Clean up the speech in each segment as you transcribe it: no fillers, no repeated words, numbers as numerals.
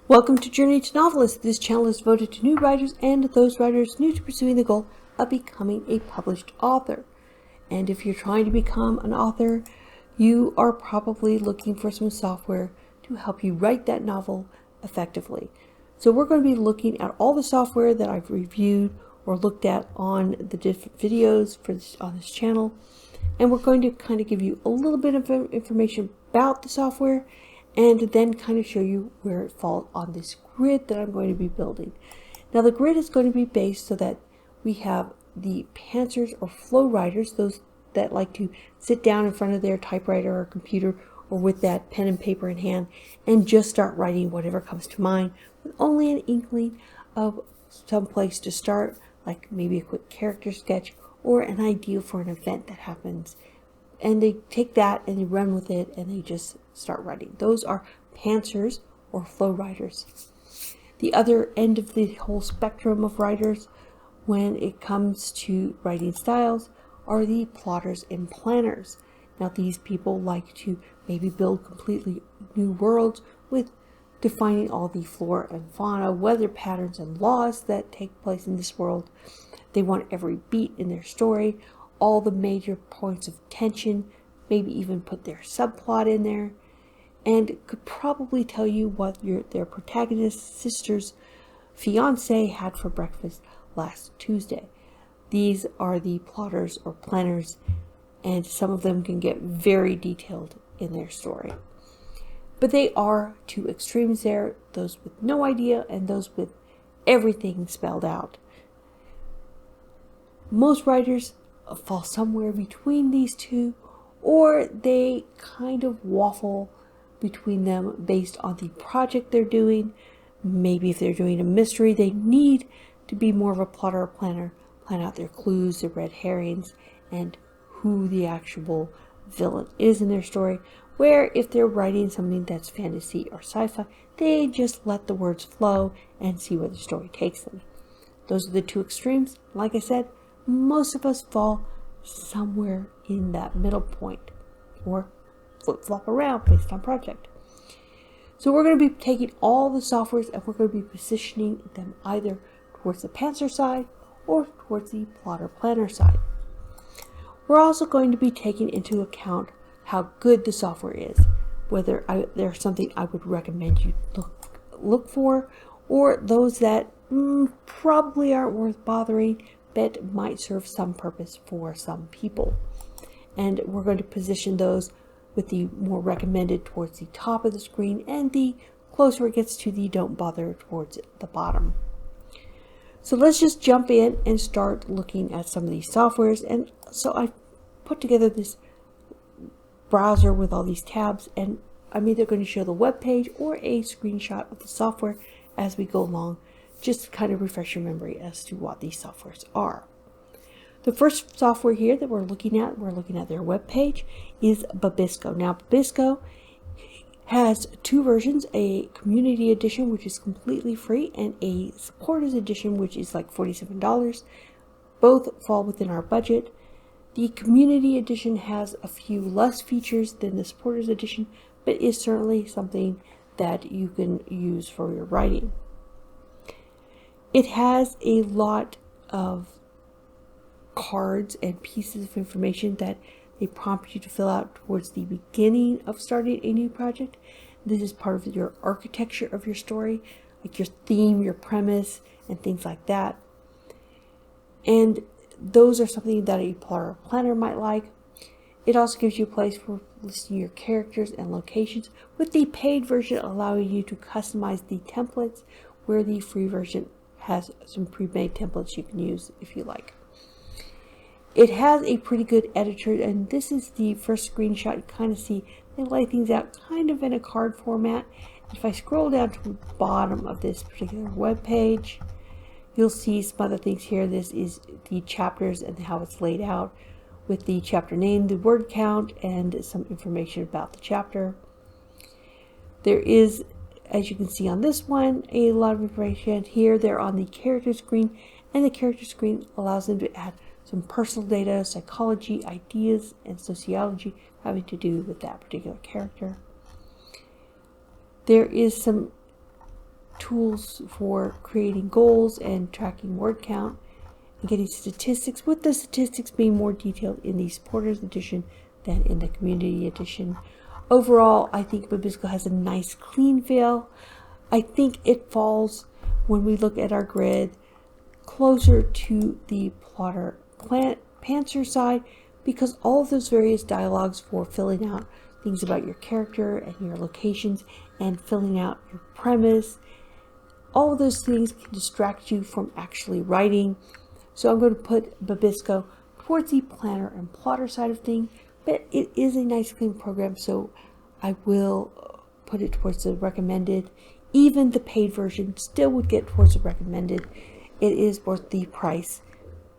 Welcome to Journey to Novelist. This channel is devoted to new writers and those writers new to pursuing the goal of becoming a published author. And if you're trying to become an author, you are probably looking for some software to help you write that novel effectively. So we're going to be looking at all the software that I've reviewed or looked at on the different videos on this channel. And we're going to kind of give you a little bit of information about the software and then kind of show you where it falls on this grid that I'm going to be building. Now the grid is going to be based so that we have the pantsers or flow writers, those that like to sit down in front of their typewriter or computer or with that pen and paper in hand and just start writing whatever comes to mind with only an inkling of some place to start, like maybe a quick character sketch or an idea for an event that happens. And they take that and they run with it and they just start writing. Those are pantsers or flow writers. The other end of the whole spectrum of writers when it comes to writing styles are the plotters and planners. Now these people like to maybe build completely new worlds with defining all the flora and fauna, weather patterns and laws that take place in this world. They want every beat in their story, all the major points of tension, maybe even put their subplot in there, and could probably tell you what their protagonist's sister's fiance had for breakfast last Tuesday. These are the plotters or planners, and some of them can get very detailed in their story. But they are two extremes there, those with no idea and those with everything spelled out. Most writers fall somewhere between these two, or they kind of waffle between them based on the project they're doing. Maybe if they're doing a mystery, they need to be more of a plotter or planner, plan out their clues, their red herrings, and who the actual villain is in their story. Where if they're writing something that's fantasy or sci-fi, they just let the words flow and see where the story takes them. Those are the two extremes. Like I said, most of us fall somewhere in that middle point or flip-flop around based on project. So we're going to be taking all the softwares and we're going to be positioning them either towards the pantser side or towards the plotter planner side. We're also going to be taking into account how good the software is, whether there's something I would recommend you look for, or those that probably aren't worth bothering but might serve some purpose for some people. And we're going to position those with the more recommended towards the top of the screen and the closer it gets to the don't bother towards the bottom. So let's just jump in and start looking at some of these softwares. And so I put together this browser with all these tabs, and I'm either going to show the web page or a screenshot of the software as we go along, just to kind of refresh your memory as to what these softwares are. The first software here that we're looking at their web page, is Babisco. Now Babisco has two versions, a community edition which is completely free and a supporters edition which is like $47. Both fall within our budget. The community edition has a few less features than the supporters edition, but is certainly something that you can use for your writing. It has a lot of cards and pieces of information that they prompt you to fill out towards the beginning of starting a new project. This is part of your architecture of your story, like your theme, your premise, and things like that. And those are something that a plotter or planner might like. It also gives you a place for listing your characters and locations, with the paid version allowing you to customize the templates, where the free version has some pre-made templates you can use if you like. It has a pretty good editor, and this is the first screenshot. You kind of see they lay things out kind of in a card format. If I scroll down to the bottom of this particular web page, you'll see some other things here. This is the chapters and how it's laid out, with the chapter name, the word count, and some information about the chapter. There is, as you can see on this one, a lot of information here. They're on the character screen, and the character screen allows them to add some personal data, psychology, ideas, and sociology having to do with that particular character. There is some tools for creating goals and tracking word count and getting statistics, with the statistics being more detailed in the supporters edition than in the community edition. Overall, I think Babisco has a nice clean feel. I think it falls, when we look at our grid, closer to the plotter Pantser side, because all of those various dialogues for filling out things about your character and your locations and filling out your premise, all of those things can distract you from actually writing. So I'm going to put Babisco towards the planner and plotter side of things, but it is a nice clean program, so I will put it towards the recommended. Even the paid version still would get towards the recommended. It is worth the price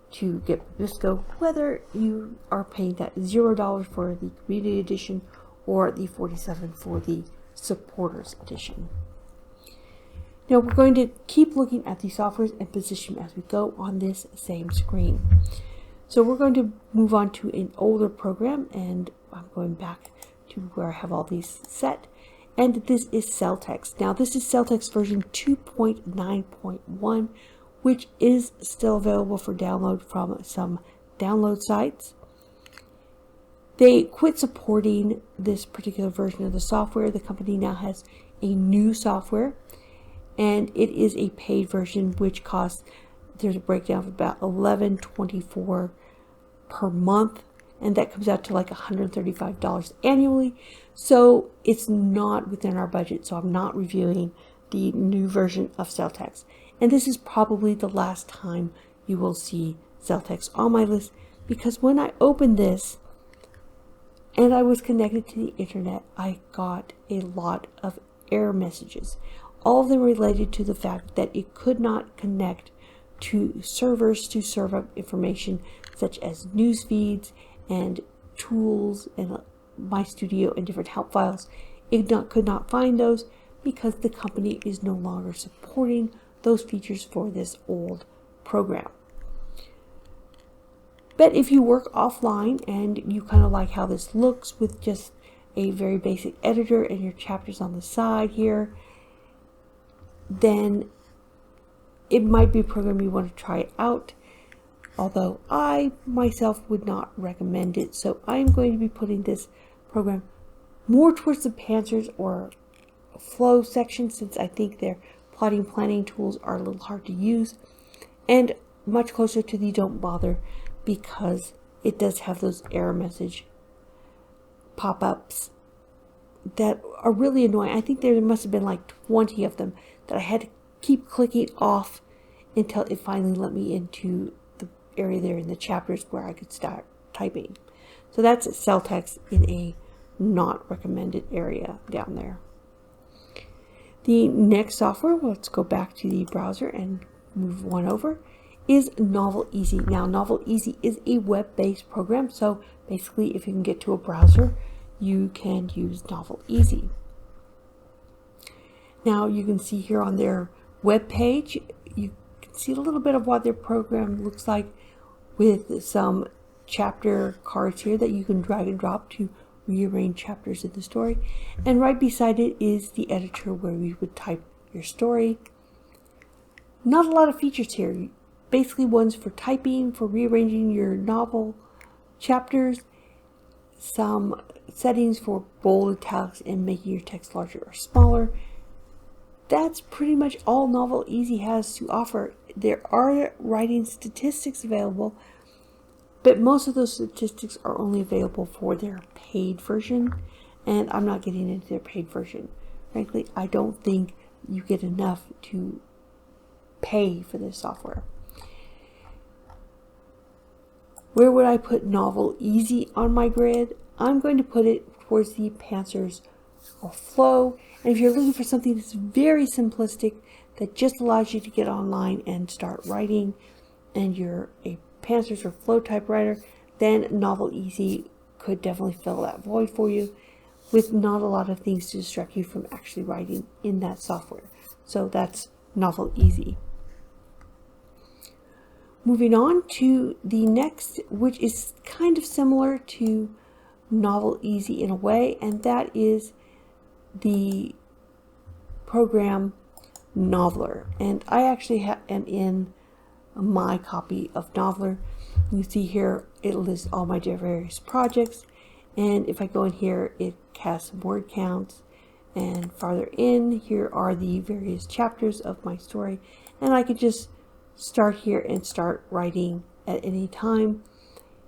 to get Babisco, whether you are paying that $0 for the community edition or the $47 for the supporters edition. Now we're going to keep looking at the softwares and position as we go on this same screen. So we're going to move on to an older program, and I'm going back to where I have all these set. And this is Celtx. Now this is Celtx version 2.9.1, which is still available for download from some download sites. They quit supporting this particular version of the software. The company now has a new software, and it is a paid version, which costs, there's a breakdown of about $11.24 per month, and that comes out to like $135 annually. So it's not within our budget, so I'm not reviewing the new version of Celtx. And this is probably the last time you will see Celtx on my list, because when I opened this and I was connected to the internet, I got a lot of error messages. All of them related to the fact that it could not connect to servers to serve up information such as news feeds and tools and My Studio and different help files. It could not find those because the company is no longer supporting those features for this old program. But if you work offline and you kind of like how this looks with just a very basic editor and your chapters on the side here, then it might be a program you want to try out, although I myself would not recommend it. So I'm going to be putting this program more towards the Pantsers or Flow section, since I think their plotting planning tools are a little hard to use, and much closer to the Don't Bother, because it does have those error message pop-ups that are really annoying. I think there must have been like 20 of them that I had to keep clicking off until it finally let me into the area there in the chapters where I could start typing. So that's Celtx in a not recommended area down there. The next software, let's go back to the browser and move one over, is Novel Easy. Now Novel Easy is a web-based program, so basically if you can get to a browser, you can use Novel Easy. Now you can see here on their web page, you can see a little bit of what their program looks like with some chapter cards here that you can drag and drop to rearrange chapters in the story. And right beside it is the editor where you would type your story. Not a lot of features here. Basically ones for typing, for rearranging your novel chapters, some settings for bold, italics, and making your text larger or smaller. That's pretty much all Novel Easy has to offer. There are writing statistics available, but most of those statistics are only available for their paid version, and I'm not getting into their paid version. Frankly, I don't think you get enough to pay for this software. Where would I put Novel Easy on my grid? I'm going to put it towards the Pantsers or Flow. And if you're looking for something that's very simplistic, that just allows you to get online and start writing, and you're a Pantsers or Flow type writer, then Novel Easy could definitely fill that void for you, with not a lot of things to distract you from actually writing in that software. So that's Novel Easy. Moving on to the next, which is kind of similar to Novel Easy in a way, and that is the program Noveler, and I actually am in my copy of Noveler. You see here it lists all my various projects, and if I go in here it has some word counts, and farther in here are the various chapters of my story, and I could just start here and start writing at any time.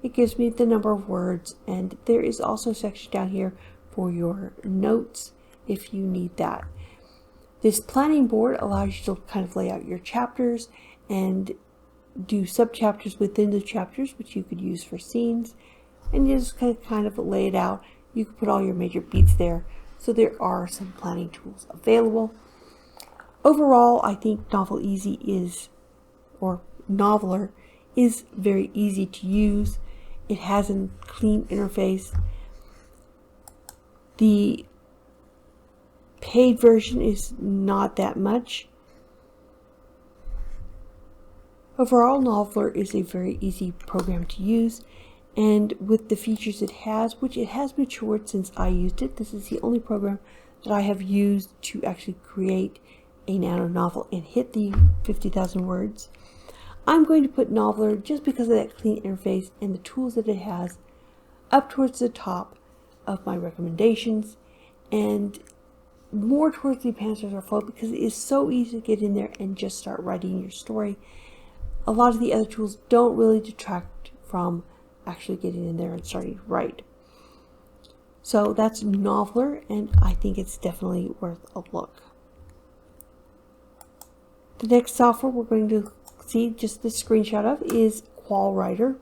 It gives me the number of words, and there is also a section down here for your notes if you need that. This planning board allows you to kind of lay out your chapters and do sub-chapters within the chapters, which you could use for scenes, and you just kind of lay it out. You can put all your major beats there, so there are some planning tools available. Overall, I think Novel-Easy or Noveler is very easy to use. It has a clean interface. The paid version is not that much. Overall, Noveler is a very easy program to use, and with the features it has, which it has matured since I used it, this is the only program that I have used to actually create a nano novel and hit the 50,000 words. I'm going to put Noveler, just because of that clean interface and the tools that it has, up towards the top of my recommendations, and more towards the Pantsers Afloat, because it is so easy to get in there and just start writing your story. A lot of the other tools don't really detract from actually getting in there and starting to write. So that's Noveler, and I think it's definitely worth a look. The next software we're going to see just the screenshot of is QualWriter.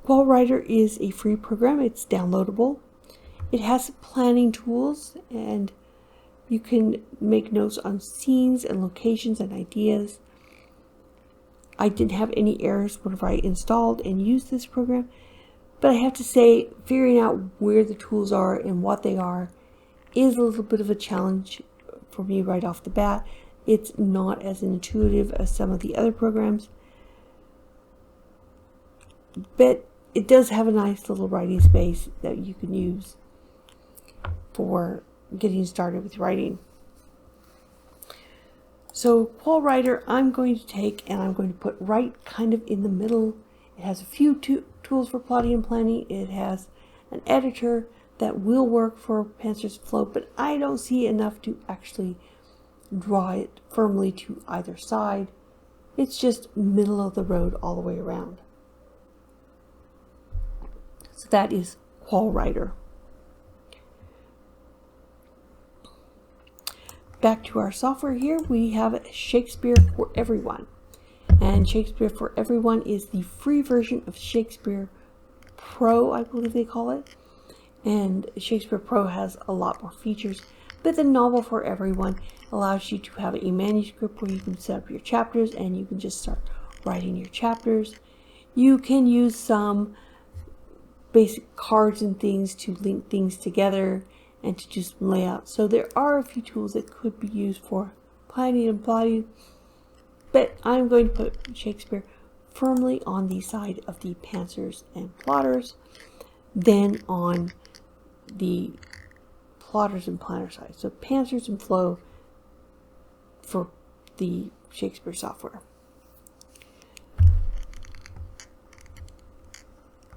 QualWriter is a free program. It's downloadable. It has planning tools, and you can make notes on scenes and locations and ideas. I didn't have any errors whenever I installed and used this program, but I have to say, figuring out where the tools are and what they are is a little bit of a challenge for me right off the bat. It's not as intuitive as some of the other programs, but it does have a nice little writing space that you can use for getting started with writing. So QualWriter I'm going to take and I'm going to put right kind of in the middle. It has a few tools for plotting and planning. It has an editor that will work for Pantsers Afloat, but I don't see enough to actually draw it firmly to either side. It's just middle of the road all the way around. So that is QualWriter. Back to our software here, we have Shakespeare for Everyone. And Shakespeare for Everyone is the free version of Shakespeare Pro, I believe they call it. And Shakespeare Pro has a lot more features, but the Novel for Everyone allows you to have a manuscript where you can set up your chapters and you can just start writing your chapters. You can use some basic cards and things to link things together and to just lay out. So there are a few tools that could be used for planning and plotting, but I'm going to put Shakespeare firmly on the side of the pantsers and plotters, then on the plotters and planner side. So pantsers and flow for the Shakespeare software.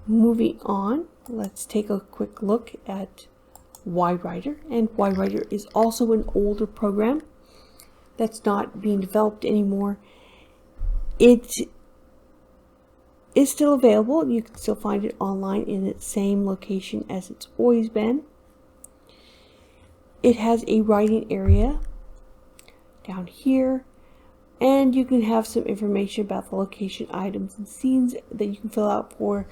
Moving on, let's take a quick look at YWriter, and YWriter is also an older program that's not being developed anymore. It is still available. You can still find it online in its same location as it's always been. It has a writing area down here, and you can have some information about the location, items, and scenes that you can fill out for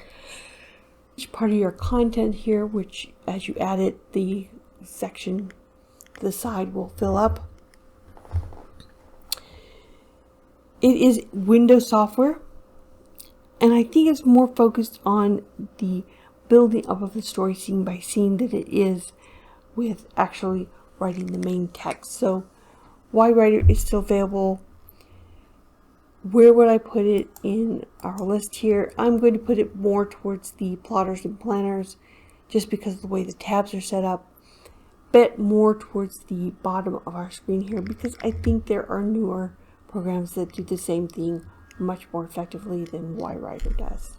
each part of your content here, which as you add it, the section to the side will fill up. It is Windows software, and I think it's more focused on the building up of the story scene by scene than it is with actually writing the main text. So YWriter is still available. Where would I put it in our list here? I'm going to put it more towards the plotters and planners just because of the way the tabs are set up. bit more towards the bottom of our screen here because I think there are newer programs that do the same thing much more effectively than YWriter does.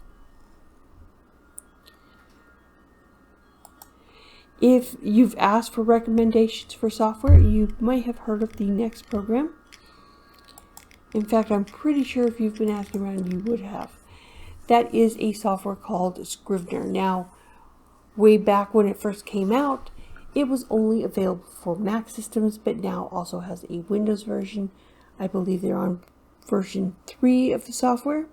If you've asked for recommendations for software, you might have heard of the Next program. In fact, I'm pretty sure if you've been asking around, you would have. That is a software called Scrivener. Now, way back when it first came out, it was only available for Mac systems, but now also has a Windows version. I believe they're on version 3 of the software.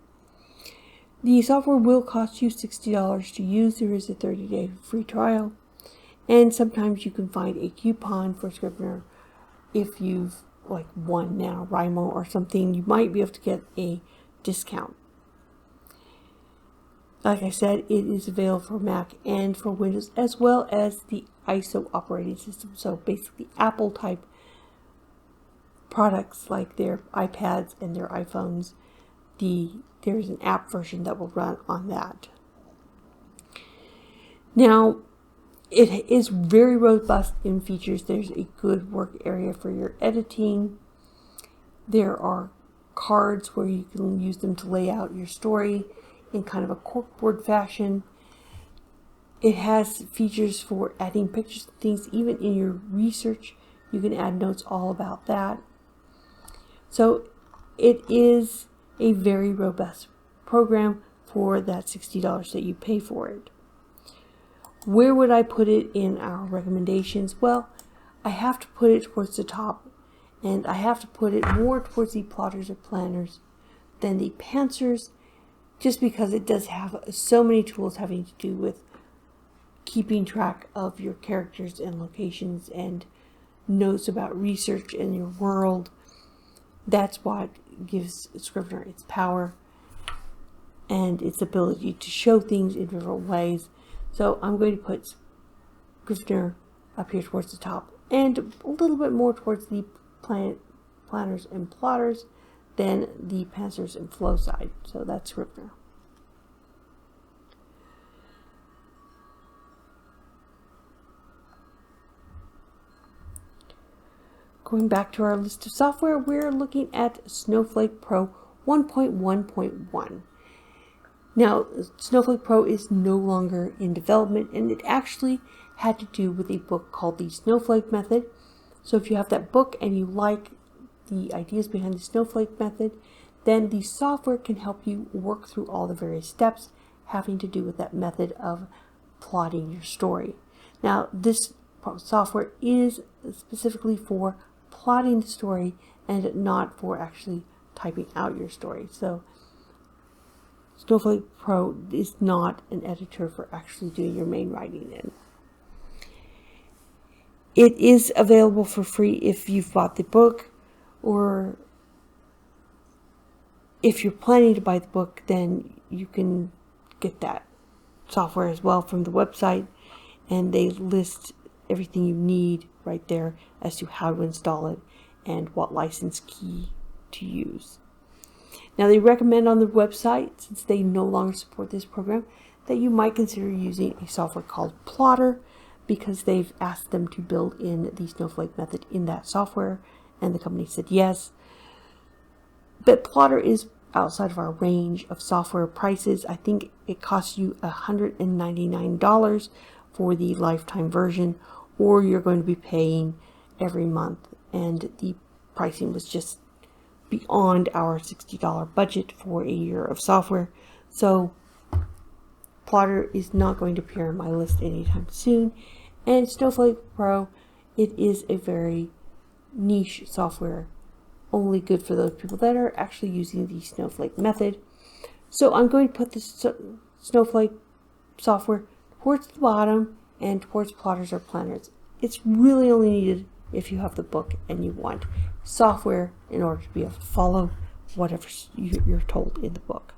The software will cost you $60 to use. There is a 30-day free trial. And sometimes you can find a coupon for Scrivener. If you've won NaNoWriMo or something, you might be able to get a discount. Like I said, it is available for Mac and for Windows, as well as the ISO operating system. So basically Apple type products like their iPads and their iPhones, there's an app version that will run on that. Now, it is very robust in features. There's a good work area for your editing. There are cards where you can use them to lay out your story in kind of a corkboard fashion. It has features for adding pictures and things. Even in your research, you can add notes all about that. So it is a very robust program for that $60 that you pay for it. Where would I put it in our recommendations? Well, I have to put it towards the top, and I have to put it more towards the plotters or planners than the pantsers, just because it does have so many tools having to do with keeping track of your characters and locations and notes about research in your world. That's what gives Scrivener its power and its ability to show things in different ways. So I'm going to put Scrivener up here towards the top and a little bit more towards the planners and plotters than the pantsers and flow side. So that's Scrivener. Going back to our list of software, we're looking at Snowflake Pro 1.1.1. Now, Snowflake Pro is no longer in development, and it actually had to do with a book called The Snowflake Method. So if you have that book and you like the ideas behind the Snowflake Method, then the software can help you work through all the various steps having to do with that method of plotting your story. Now, this software is specifically for plotting the story and not for actually typing out your story. So Snowflake Pro is not an editor for actually doing your main writing in. It is available for free if you've bought the book, or if you're planning to buy the book, then you can get that software as well from the website, and they list everything you need right there as to how to install it and what license key to use. Now, they recommend on the website, since they no longer support this program, that you might consider using a software called Plotter, because they've asked them to build in the Snowflake method in that software, and the company said yes. But Plotter is outside of our range of software prices. I think it costs you $199 for the lifetime version, or you're going to be paying every month, and the pricing was just beyond our $60 budget for a year of software. So Plotter is not going to appear on my list anytime soon. And Snowflake Pro, it is a very niche software, only good for those people that are actually using the Snowflake method. So I'm going to put the Snowflake software towards the bottom and towards plotters or planners. It's really only needed if you have the book and you want software in order to be able to follow whatever you're told in the book.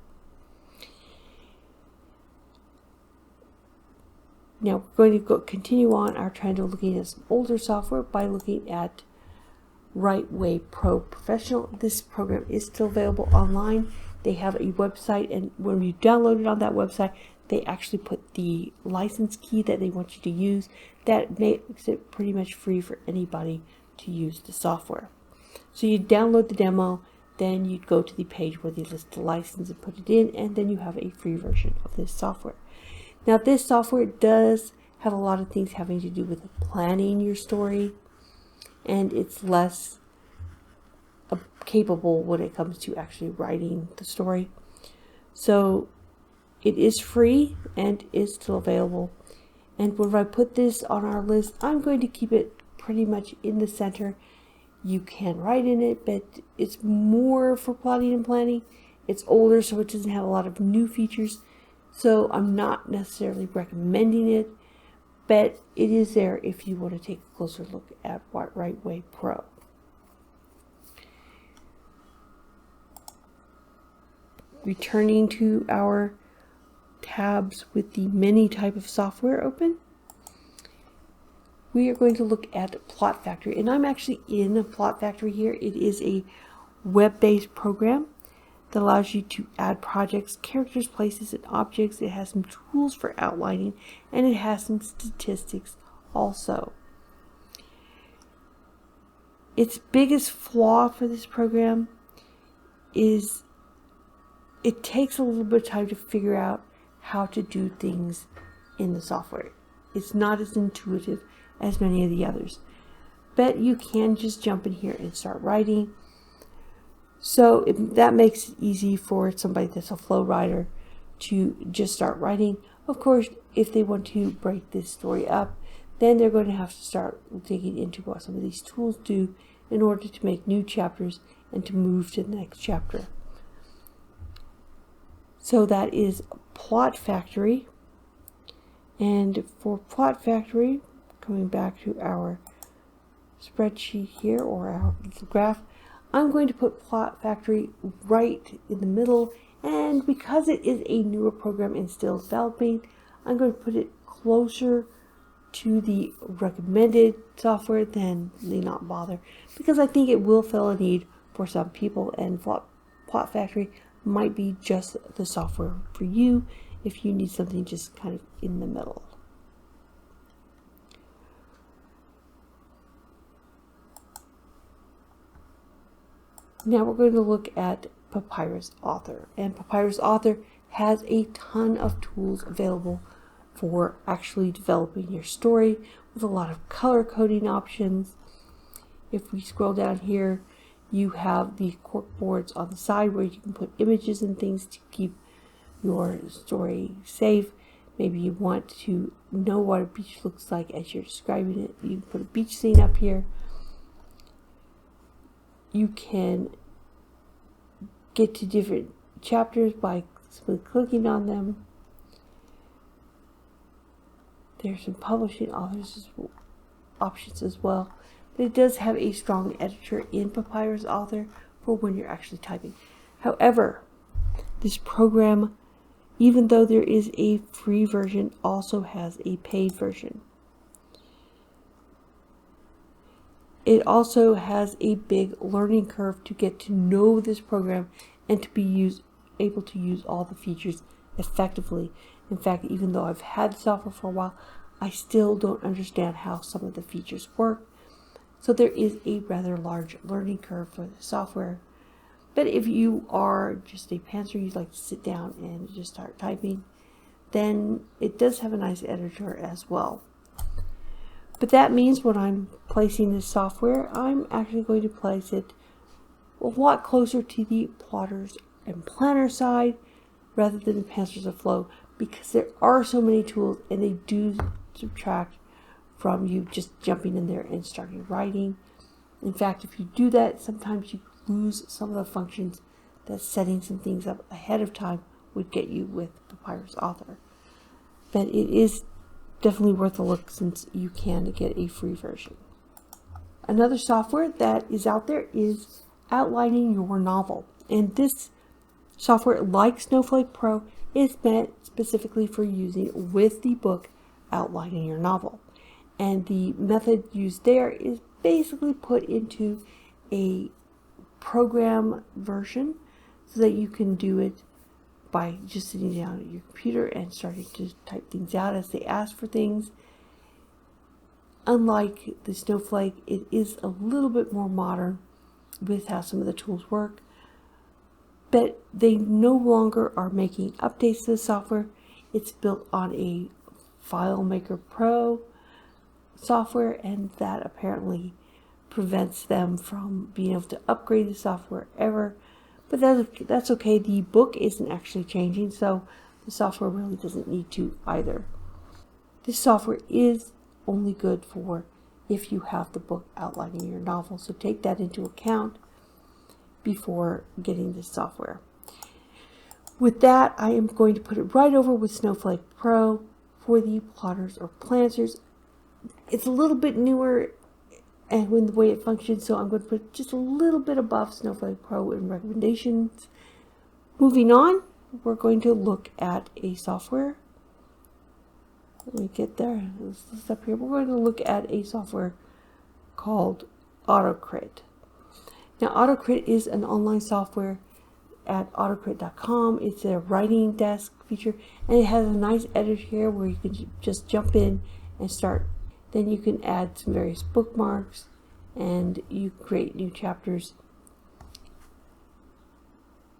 Now we're going to continue on our trend of looking at some older software by looking at Writeway Pro Professional. This program is still available online. They have a website, and when you download it on that website, they actually put the license key that they want you to use. That makes it pretty much free for anybody to use the software. So you download the demo, then you'd go to the page where they list the license and put it in, and then you have a free version of this software. Now this software does have a lot of things having to do with planning your story, and it's less capable when it comes to actually writing the story. So it is free and is still available. And when I put this on our list, I'm going to keep it pretty much in the center. You can write in it, but it's more for plotting and planning. It's older, so it doesn't have a lot of new features. So I'm not necessarily recommending it, but it is there if you want to take a closer look at WriteWay Pro. Returning to our tabs with the many type of software open, we are going to look at Plot Factory, and I'm actually in Plot Factory here. It is a web-based program that allows you to add projects, characters, places, and objects. It has some tools for outlining, and it has some statistics also. Its biggest flaw for this program is it takes a little bit of time to figure out how to do things in the software. It's not as intuitive as many of the others, but you can just jump in here and start writing. So that makes it easy for somebody that's a flow writer to just start writing. Of course, if they want to break this story up, then they're going to have to start digging into what some of these tools do in order to make new chapters and to move to the next chapter. So that is Plot Factory. And for Plot Factory, coming back to our spreadsheet here, or our graph, I'm going to put Plot Factory right in the middle. And because it is a newer program and still developing, I'm going to put it closer to the recommended software than the not bother, because I think it will fill a need for some people, and Plot Factory might be just the software for you if you need something just kind of in the middle. Now we're going to look at Papyrus Author, and Papyrus Author has a ton of tools available for actually developing your story, with a lot of color coding options. If we scroll down here, you have the cork boards on the side where you can put images and things to keep your story safe. Maybe you want to know what a beach looks like as you're describing it. You can put a beach scene up here. You can get to different chapters by simply clicking on them. There's some publishing options as well. But it does have a strong editor in Papyrus Author for when you're actually typing. However, this program, even though there is a free version, also has a paid version. It also has a big learning curve to get to know this program and to be able to use all the features effectively. In fact, even though I've had the software for a while, I still don't understand how some of the features work. So there is a rather large learning curve for the software. But if you are just a pantser, you'd like to sit down and just start typing, then it does have a nice editor as well. But that means when I'm placing this software, I'm actually going to place it a lot closer to the plotters and planner side rather than the pantsers of flow, because there are so many tools and they do subtract from you just jumping in there and starting writing. In fact, if you do that, sometimes you lose some of the functions that setting some things up ahead of time would get you with Papyrus Author. But it is definitely worth a look since you can get a free version. Another software that is out there is Outlining Your Novel. And this software, like Snowflake Pro, is meant specifically for using with the book Outlining Your Novel. And the method used there is basically put into a program version so that you can do it by just sitting down at your computer and starting to type things out as they ask for things. Unlike the Snowflake, it is a little bit more modern with how some of the tools work, but they no longer are making updates to the software. It's built on a FileMaker Pro software, and that apparently prevents them from being able to upgrade the software ever. But that's okay. The book isn't actually changing, so the software really doesn't need to either. This software is only good for if you have the book outlining your novel, so take that into account before getting this software. With that, I am going to put it right over with Snowflake Pro for the plotters or planters. It's a little bit newer and when the way it functions, so I'm going to put just a little bit above Snowflake Pro in recommendations. Moving on, we're going to look at a software. Let me get there. This is up here. We're going to look at a software called AutoCrit. Now, AutoCrit is an online software at autocrit.com. It's a writing desk feature, and it has a nice editor here where you can just jump in and start. Then you can add some various bookmarks, and you create new chapters.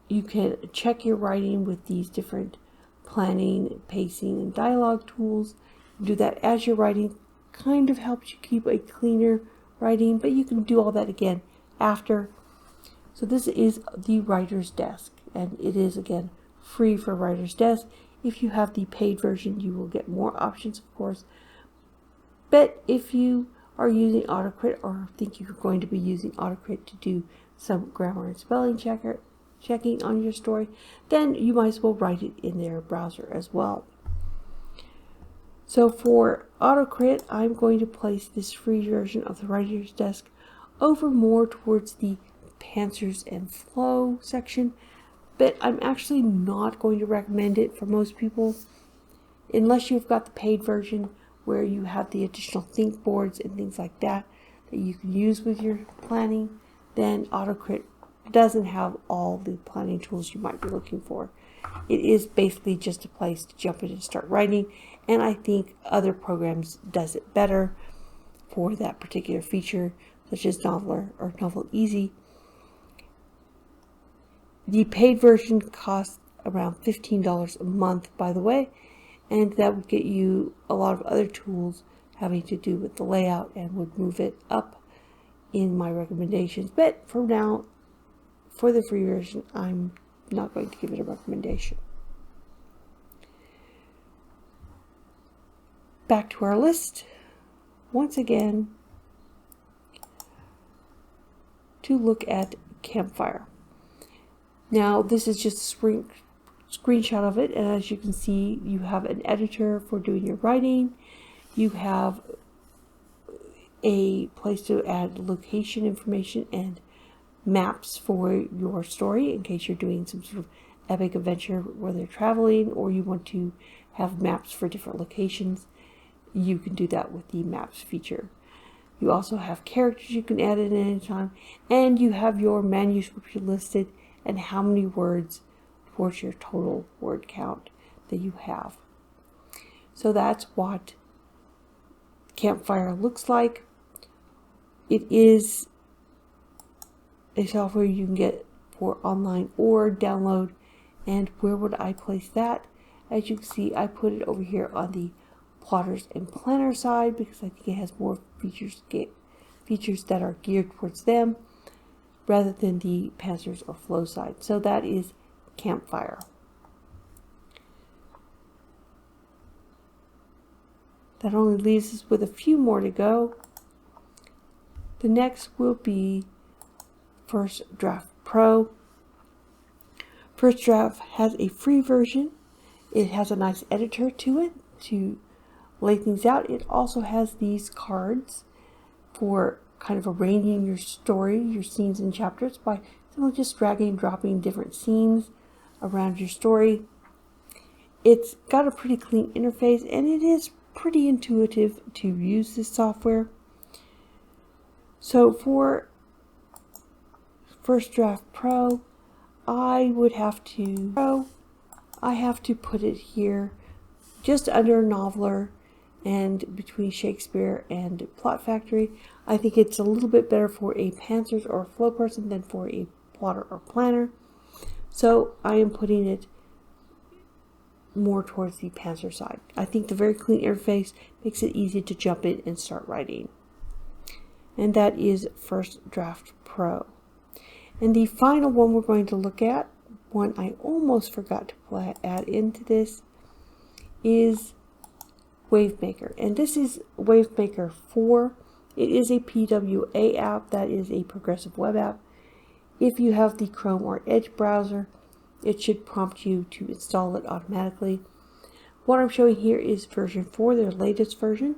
You can check your writing with these different planning, pacing, and dialogue tools. Do that as you're writing. Kind of helps you keep a cleaner writing, but you can do all that again after. So this is the Writer's Desk, and it is again free for Writer's Desk. If you have the paid version, you will get more options, of course. But if you are using AutoCrit or think you're going to be using AutoCrit to do some grammar and spelling checking on your story, then you might as well write it in their browser as well. So for AutoCrit, I'm going to place this free version of the Writer's Desk over more towards the Pantsers and Flow section, but I'm actually not going to recommend it for most people unless you've got the paid version where you have the additional think boards and things like that you can use with your planning. Then AutoCrit doesn't have all the planning tools you might be looking for. It is basically just a place to jump in and start writing, and I think other programs does it better for that particular feature, such as Noveler or Novel Easy. The paid version costs around $15 a month, by the way, and that would get you a lot of other tools having to do with the layout and would move it up in my recommendations. But for now, for the free version, I'm not going to give it a recommendation. Back to our list once again to look at Campfire. Now, this is just a screenshot of it, and as you can see, you have an editor for doing your writing. You have a place to add location information and maps for your story in case you're doing some sort of epic adventure where they're traveling, or you want to have maps for different locations. You can do that with the maps feature. You also have characters you can add in at any time, and you have your manuscript listed and how many words towards your total word count that you have. So that's what Campfire looks like. It is a software you can get for online or download. And where would I place that? As you can see, I put it over here on the plotters and planner side because I think it has more features that are geared towards them rather than the Pantsers or Flow side. So that is Campfire. That only leaves us with a few more to go. The next will be First Draft Pro. First Draft has a free version. It has a nice editor to it to lay things out. It also has these cards for kind of arranging your story, your scenes and chapters by simply just dragging and dropping different scenes around your story. It's got a pretty clean interface, and it is pretty intuitive to use this software. So for First Draft Pro, I would have to I have to put it here just under Noveler and between Shakespeare and Plot Factory. I think it's a little bit better for a pantsers or flow person than for a plotter or planner. So I am putting it more towards the pantser side. I think the very clean interface makes it easy to jump in and start writing. And that is First Draft Pro. And the final one we're going to look at, one I almost forgot to add into this, is Wavemaker. And this is Wavemaker 4. It is a PWA app, that is a progressive web app. If you have the Chrome or Edge browser, it should prompt you to install it automatically. What I'm showing here is version 4, their latest version.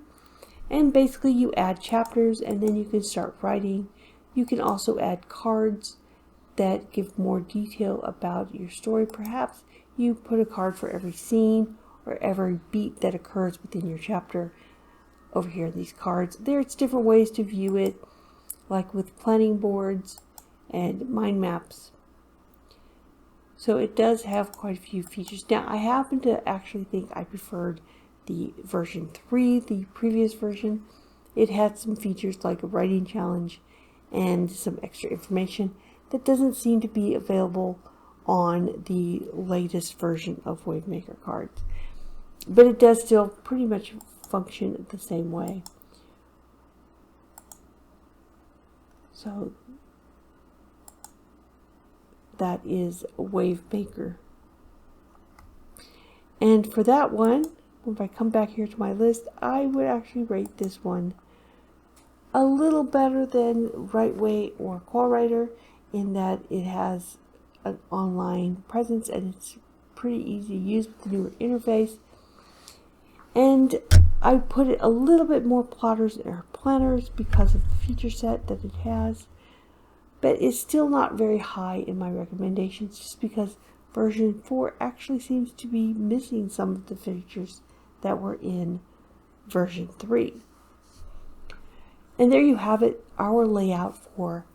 And basically you add chapters and then you can start writing. You can also add cards that give more detail about your story. Perhaps you put a card for every scene or every beat that occurs within your chapter over here in these cards. There's different ways to view it, like with planning boards and mind maps. So it does have quite a few features. Now I happen to actually think I preferred the version 3, the previous version. It had some features like a writing challenge and some extra information that doesn't seem to be available on the latest version of Wavemaker cards. But it does still pretty much function the same way. So that is Wavemaker. And for that one, if I come back here to my list, I would actually rate this one a little better than WriteWay or QuillWriter, in that it has an online presence and it's pretty easy to use with the newer interface. And I put it a little bit more plotters or planners because of the feature set that it has, but it's still not very high in my recommendations, just because version 4 actually seems to be missing some of the features that were in version 3. And there you have it, our layout for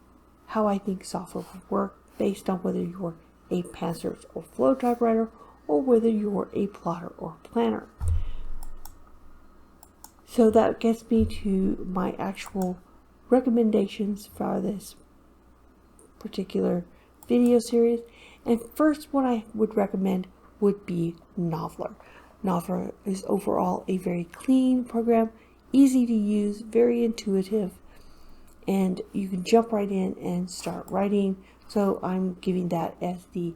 how I think software would work, based on whether you're a pantsers or flow typewriter or whether you're a plotter or planner. So that gets me to my actual recommendations for this particular video series. And first, what I would recommend would be Noveler. Noveler is overall a very clean program, easy to use, very intuitive, and you can jump right in and start writing. So I'm giving that as the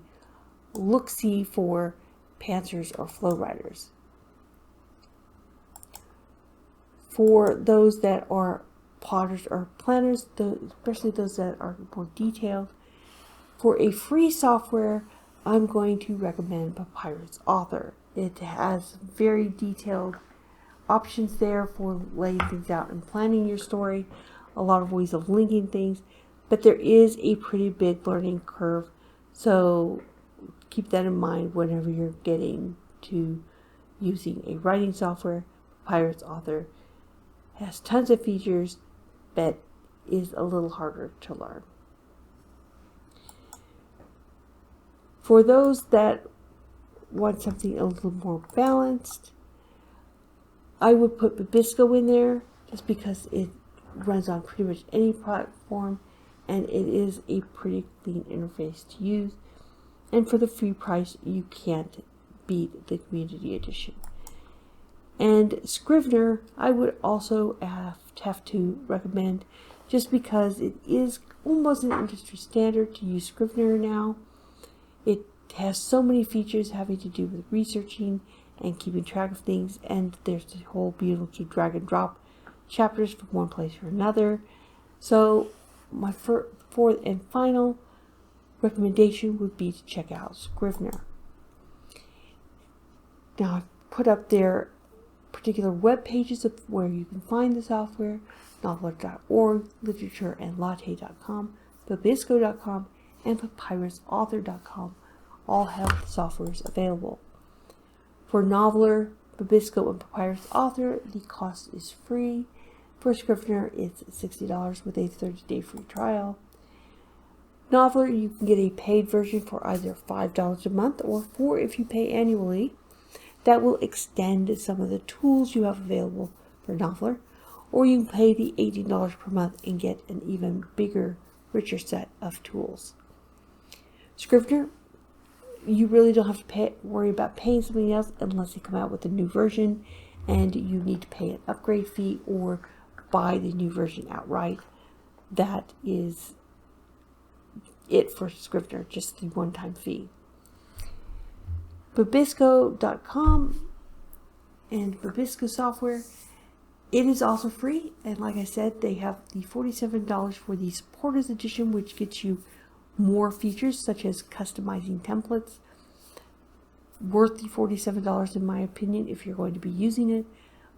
look-see for pantsers or flow writers. For those that are plotters or planners, especially those that are more detailed, for a free software, I'm going to recommend Papyrus Author. It has very detailed options there for laying things out and planning your story, a lot of ways of linking things, but there is a pretty big learning curve, so keep that in mind whenever you're getting to using a writing software. Papyrus Author has tons of features, but is a little harder to learn. For those that want something a little more balanced, I would put Babisco in there, just because it runs on pretty much any platform and it is a pretty clean interface to use. And for the free price, you can't beat the Community Edition. And Scrivener, I would also have to recommend, just because it is almost an industry standard to use Scrivener now. It has so many features having to do with researching and keeping track of things, and there's the whole being able to drag and drop chapters from one place to another. So my fourth and final recommendation would be to check out Scrivener. Now I've put up there particular web pages of where you can find the software: noveler.org, literatureandlatte.com, babisco.com, and papyrusauthor.com. All have the softwares available. For Noveler, Babisco, and Papyrus Author, the cost is free. For Scrivener, it's $60 with a 30-day free trial. Noveler, you can get a paid version for either $5 a month or $4 if you pay annually. That will extend some of the tools you have available for Noveler. Or you can pay the $18 per month and get an even bigger, richer set of tools. Scrivener, you really don't have to worry about paying something else unless they come out with a new version and you need to pay an upgrade fee or buy the new version outright. That is it for Scrivener, just the one-time fee. Babisco.com and Babisco software, it is also free, and like I said, they have the $47 for the Supporters Edition, which gets you more features such as customizing templates. Worth the $47 in my opinion if you're going to be using it.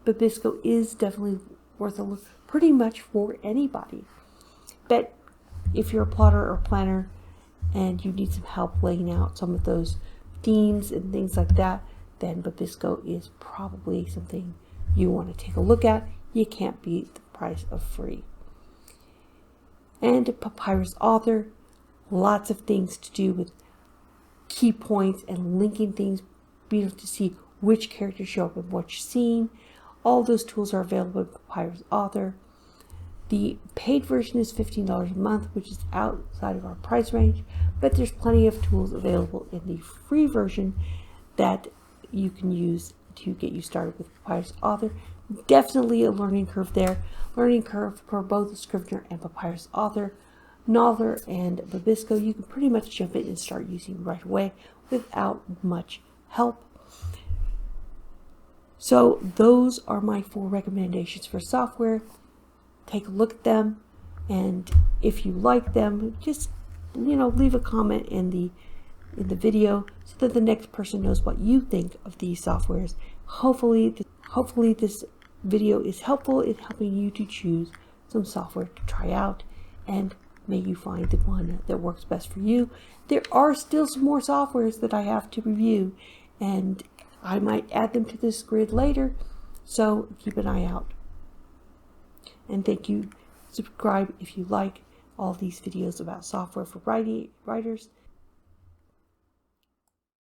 Babisco is definitely worth a look pretty much for anybody. But if you're a plotter or planner and you need some help laying out some of those themes and things like that, then Babisco is probably something you want to take a look at. You can't beat the price of free. And Papyrus Author, lots of things to do with key points and linking things, being able to see which characters show up in which scene. All those tools are available in Papyrus Author. The paid version is $15 a month, which is outside of our price range, but there's plenty of tools available in the free version that you can use to get you started with Papyrus Author. Definitely a learning curve there. Learning curve for both Scrivener and Papyrus Author. Noveler and Babisco, you can pretty much jump in and start using right away without much help. So those are my 4 recommendations for software. Take a look at them, and if you like them, just leave a comment in the video so that the next person knows what you think of these softwares. Hopefully this video is helpful in helping you to choose some software to try out, and may you find the one that works best for you. There are still some more softwares that I have to review, and I might add them to this grid later, so keep an eye out. And thank you. Subscribe if you like all these videos about software for writers.